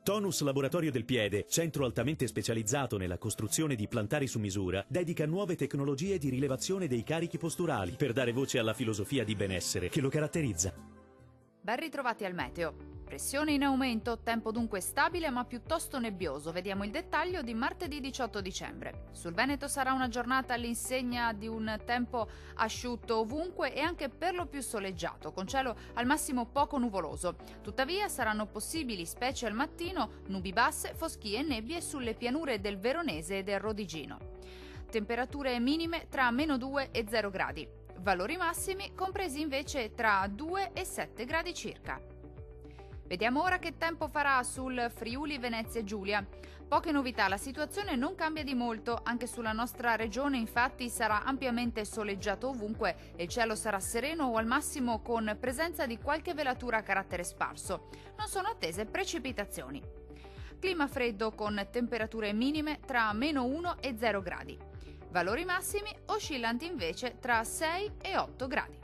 Tonus Laboratorio del Piede, centro altamente specializzato nella costruzione di plantari su misura, dedica nuove tecnologie di rilevazione dei carichi posturali per dare voce alla filosofia di benessere che lo caratterizza. Ben ritrovati al meteo. Pressione in aumento, tempo dunque stabile ma piuttosto nebbioso. Vediamo il dettaglio di martedì 18 dicembre. Sul Veneto sarà una giornata all'insegna di un tempo asciutto ovunque e anche per lo più soleggiato, con cielo al massimo poco nuvoloso. Tuttavia saranno possibili, specie al mattino, nubi basse, foschie e nebbie sulle pianure del Veronese e del Rodigino. Temperature minime tra -2 e 0 gradi. Valori massimi compresi invece tra 2 e 7 gradi circa. Vediamo ora che tempo farà sul Friuli Venezia Giulia. Poche novità, la situazione non cambia di molto, anche sulla nostra regione infatti sarà ampiamente soleggiato ovunque e il cielo sarà sereno o al massimo con presenza di qualche velatura a carattere sparso. Non sono attese precipitazioni. Clima freddo con temperature minime tra -1 e 0 gradi. Valori massimi oscillanti invece tra 6 e 8 gradi.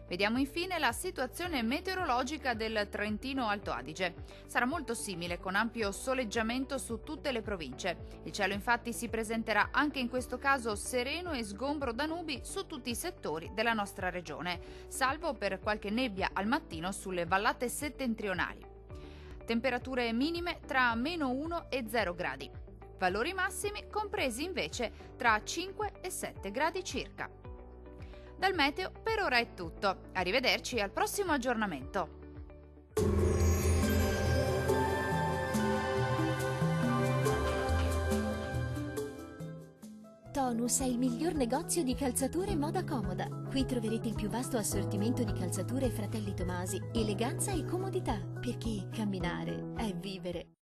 Vediamo infine la situazione meteorologica del Trentino Alto Adige. Sarà molto simile, con ampio soleggiamento su tutte le province. Il cielo infatti si presenterà anche in questo caso sereno e sgombro da nubi su tutti i settori della nostra regione, salvo per qualche nebbia al mattino sulle vallate settentrionali. Temperature minime tra -1 e 0 gradi. Valori massimi compresi invece tra 5 e 7 gradi circa. Dal meteo per ora è tutto. Arrivederci al prossimo aggiornamento. Tonus è il miglior negozio di calzature e moda comoda. Qui troverete il più vasto assortimento di calzature Fratelli Tomasi, eleganza e comodità, perché camminare è vivere.